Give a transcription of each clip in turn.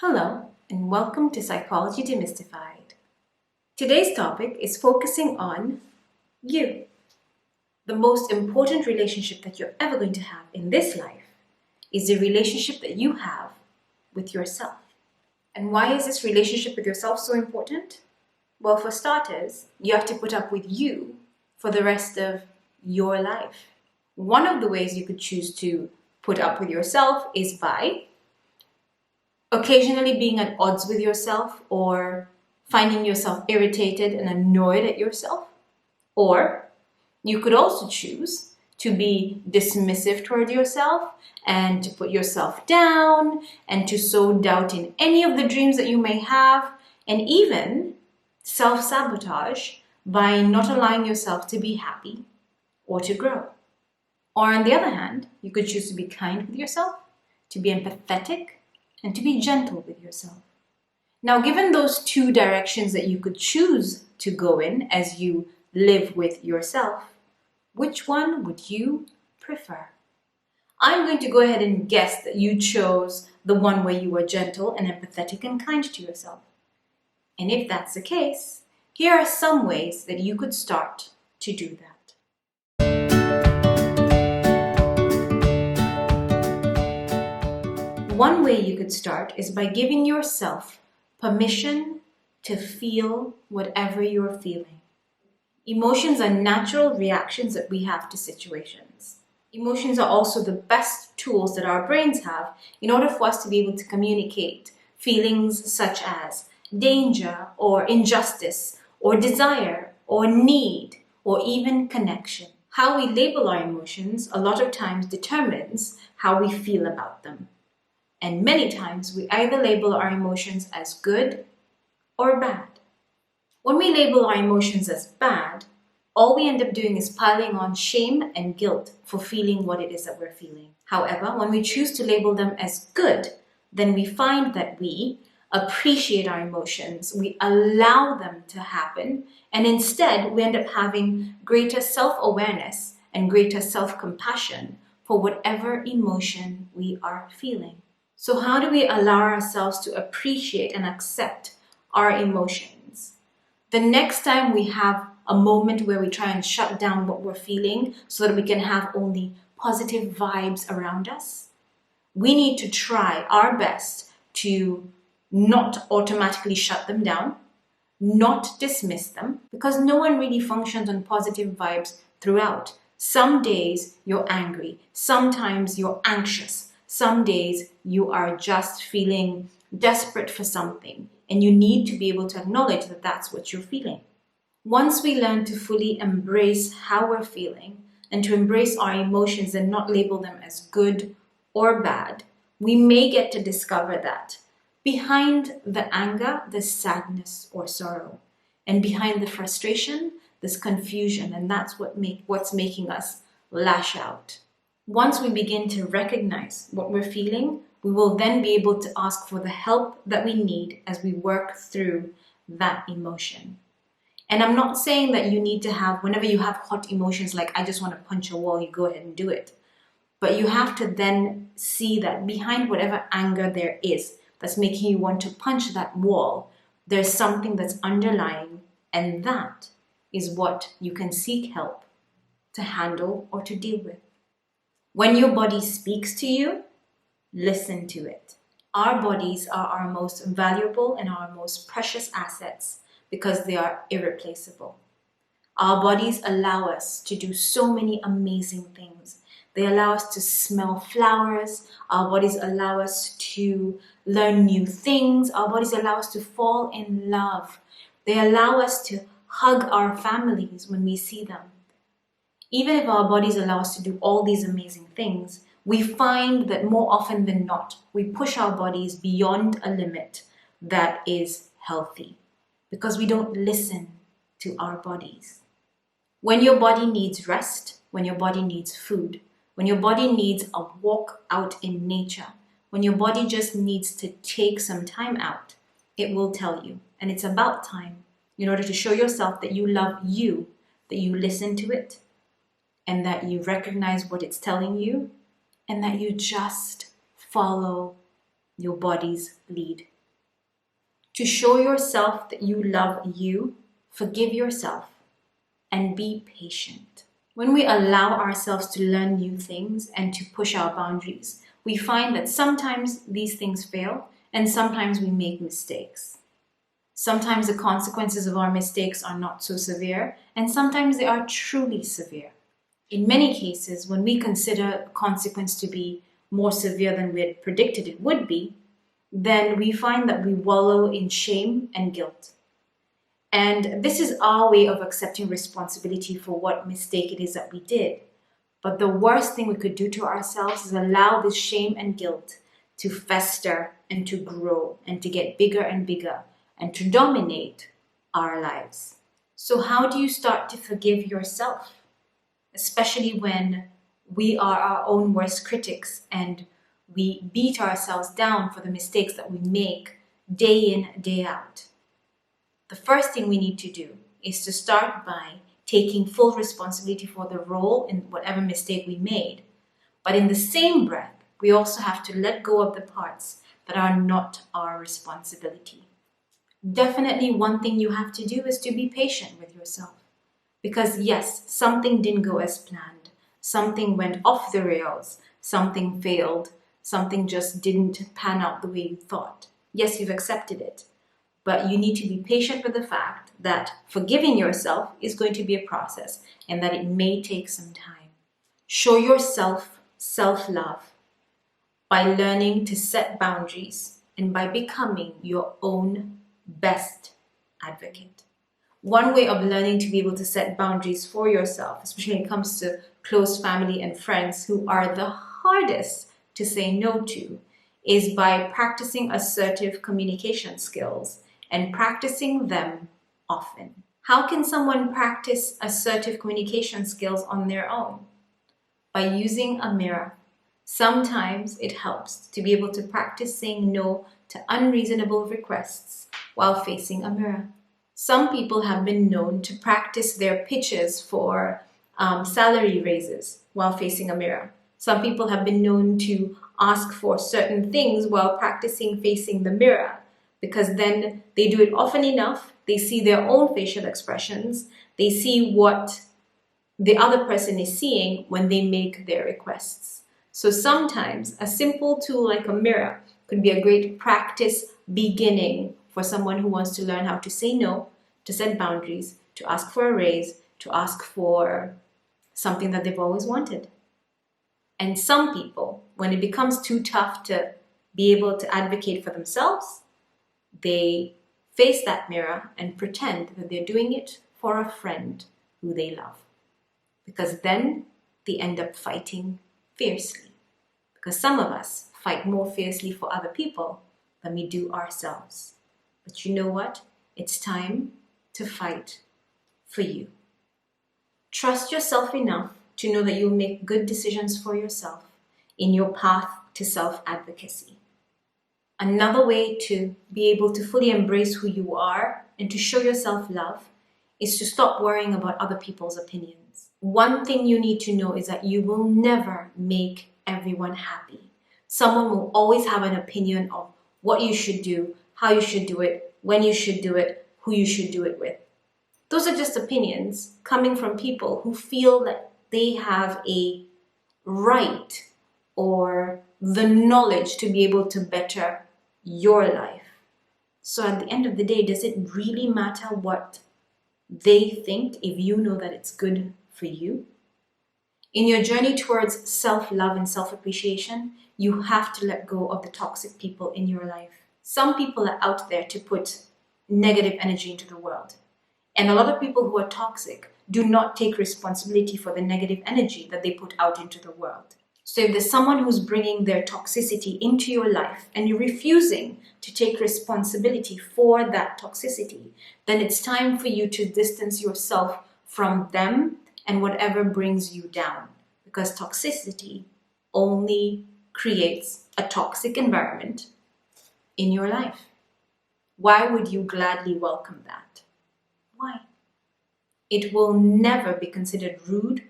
Hello, and welcome to Psychology Demystified. Today's topic is focusing on you. The most important relationship that you're ever going to have in this life is the relationship that you have with yourself. And why is this relationship with yourself so important? Well, for starters, you have to put up with you for the rest of your life. One of the ways you could choose to put up with yourself is by occasionally being at odds with yourself or finding yourself irritated and annoyed at yourself. Or you could also choose to be dismissive toward yourself and to put yourself down and to sow doubt in any of the dreams that you may have, and even self-sabotage by not allowing yourself to be happy or to grow. Or on the other hand, you could choose to be kind with yourself, to be empathetic, and to be gentle with yourself. Now, given those two directions that you could choose to go in as you live with yourself, which one would you prefer? I'm going to go ahead and guess that you chose the one where you are gentle and empathetic and kind to yourself. And if that's the case, here are some ways that you could start to do that. One way you could start is by giving yourself permission to feel whatever you're feeling. Emotions are natural reactions that we have to situations. Emotions are also the best tools that our brains have in order for us to be able to communicate feelings such as danger or injustice or desire or need or even connection. How we label our emotions a lot of times determines how we feel about them. And many times we either label our emotions as good or bad. When we label our emotions as bad, all we end up doing is piling on shame and guilt for feeling what it is that we're feeling. However, when we choose to label them as good, then we find that we appreciate our emotions, we allow them to happen, and instead we end up having greater self-awareness and greater self-compassion for whatever emotion we are feeling. So how do we allow ourselves to appreciate and accept our emotions? The next time we have a moment where we try and shut down what we're feeling so that we can have only positive vibes around us, we need to try our best to not automatically shut them down, not dismiss them, because no one really functions on positive vibes throughout. Some days you're angry, sometimes you're anxious, some days you are just feeling desperate for something, and you need to be able to acknowledge that that's what you're feeling. Once we learn to fully embrace how we're feeling and to embrace our emotions and not label them as good or bad, we may get to discover that behind the anger, there's sadness or sorrow. And behind the frustration, there's confusion, and that's what's making us lash out. Once we begin to recognize what we're feeling, we will then be able to ask for the help that we need as we work through that emotion. And I'm not saying that you need to have, whenever you have hot emotions like I just want to punch a wall, you go ahead and do it. But you have to then see that behind whatever anger there is that's making you want to punch that wall, there's something that's underlying, and that is what you can seek help to handle or to deal with. When your body speaks to you, listen to it. Our bodies are our most valuable and our most precious assets because they are irreplaceable. Our bodies allow us to do so many amazing things. They allow us to smell flowers. Our bodies allow us to learn new things. Our bodies allow us to fall in love. They allow us to hug our families when we see them. Even if our bodies allow us to do all these amazing things, we find that more often than not, we push our bodies beyond a limit that is healthy because we don't listen to our bodies. When your body needs rest, when your body needs food, when your body needs a walk out in nature, when your body just needs to take some time out, it will tell you. And it's about time in order to show yourself that you love you, that you listen to it, and that you recognize what it's telling you, and that you just follow your bodies bleed. To show yourself that you love you, forgive yourself and be patient. When we allow ourselves to learn new things and to push our boundaries, we find that sometimes these things fail and sometimes we make mistakes. Sometimes the consequences of our mistakes are not so severe, and sometimes they are truly severe. In many cases, when we consider consequence to be more severe than we had predicted it would be, then we find that we wallow in shame and guilt. And this is our way of accepting responsibility for what mistake it is that we did. But the worst thing we could do to ourselves is allow this shame and guilt to fester and to grow and to get bigger and bigger and to dominate our lives. So how do you start to forgive yourself? Especially when we are our own worst critics and we beat ourselves down for the mistakes that we make day in, day out. The first thing we need to do is to start by taking full responsibility for the role in whatever mistake we made. But in the same breath, we also have to let go of the parts that are not our responsibility. Definitely one thing you have to do is to be patient with yourself. Because yes, something didn't go as planned. Something went off the rails. Something failed. Something just didn't pan out the way you thought. Yes, you've accepted it. But you need to be patient with the fact that forgiving yourself is going to be a process and that it may take some time. Show yourself self-love by learning to set boundaries and by becoming your own best advocate. One way of learning to be able to set boundaries for yourself, especially when it comes to close family and friends who are the hardest to say no to, is by practicing assertive communication skills and practicing them often. How can someone practice assertive communication skills on their own? By using a mirror. Sometimes it helps to be able to practice saying no to unreasonable requests while facing a mirror. Some people have been known to practice their pitches for salary raises while facing a mirror. Some people have been known to ask for certain things while practicing facing the mirror, because then they do it often enough, they see their own facial expressions, they see what the other person is seeing when they make their requests. So sometimes a simple tool like a mirror could be a great practice beginning for someone who wants to learn how to say no, to set boundaries, to ask for a raise, to ask for something that they've always wanted. And some people, when it becomes too tough to be able to advocate for themselves, they face that mirror and pretend that they're doing it for a friend who they love. Because then they end up fighting fiercely. Because some of us fight more fiercely for other people than we do ourselves. But you know what? It's time to fight for you. Trust yourself enough to know that you'll make good decisions for yourself in your path to self-advocacy. Another way to be able to fully embrace who you are and to show yourself love is to stop worrying about other people's opinions. One thing you need to know is that you will never make everyone happy. Someone will always have an opinion of what you should do, how you should do it, when you should do it, who you should do it with. Those are just opinions coming from people who feel that they have a right or the knowledge to be able to better your life. So at the end of the day, does it really matter what they think if you know that it's good for you? In your journey towards self-love and self-appreciation, you have to let go of the toxic people in your life. Some people are out there to put negative energy into the world. And a lot of people who are toxic do not take responsibility for the negative energy that they put out into the world. So if there's someone who's bringing their toxicity into your life and you're refusing to take responsibility for that toxicity, then it's time for you to distance yourself from them and whatever brings you down. Because toxicity only creates a toxic environment in your life. Why would you gladly welcome that? Why? It will never be considered rude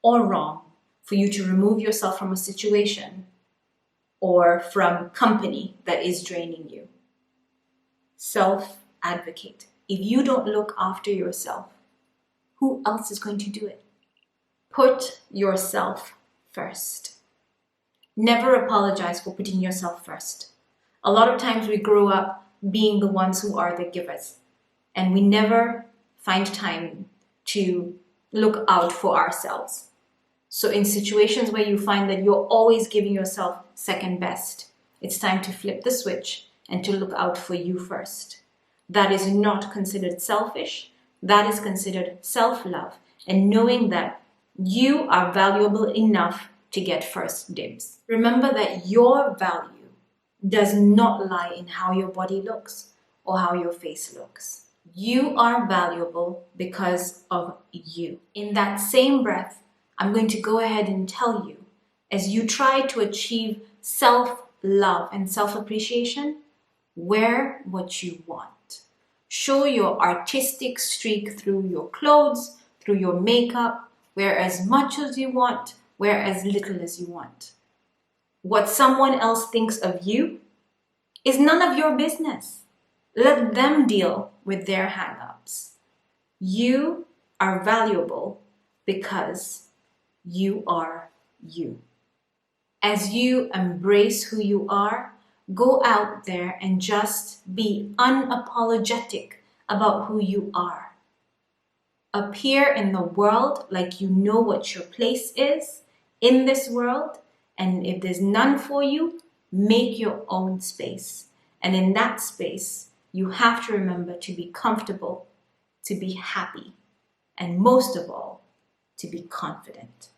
or wrong for you to remove yourself from a situation or from company that is draining you. Self-advocate. If you don't look after yourself, who else is going to do it? Put yourself first. Never apologize for putting yourself first. A lot of times we grow up being the ones who are the givers, and we never find time to look out for ourselves. So in situations where you find that you're always giving yourself second best, it's time to flip the switch and to look out for you first. That is not considered selfish. That is considered self-love, and knowing that you are valuable enough to get first dibs. Remember that your value does not lie in how your body looks or how your face looks. You are valuable because of you. In that same breath, I'm going to go ahead and tell you, as you try to achieve self-love and self-appreciation, wear what you want. Show your artistic streak through your clothes, through your makeup. Wear as much as you want, wear as little as you want. What someone else thinks of you is none of your business. Let them deal with their hang-ups. You are valuable because you are you. As you embrace who you are, go out there and just be unapologetic about who you are. Appear in the world like you know what your place is in this world, and if there's none for you, make your own space. And in that space, you have to remember to be comfortable, to be happy, and most of all, to be confident.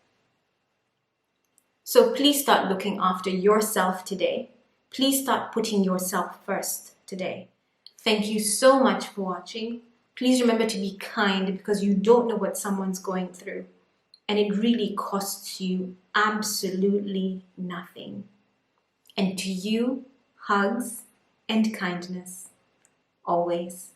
So please start looking after yourself today. Please start putting yourself first today. Thank you so much for watching. Please remember to be kind, because you don't know what someone's going through. And it really costs you absolutely nothing. And to you, hugs and kindness always.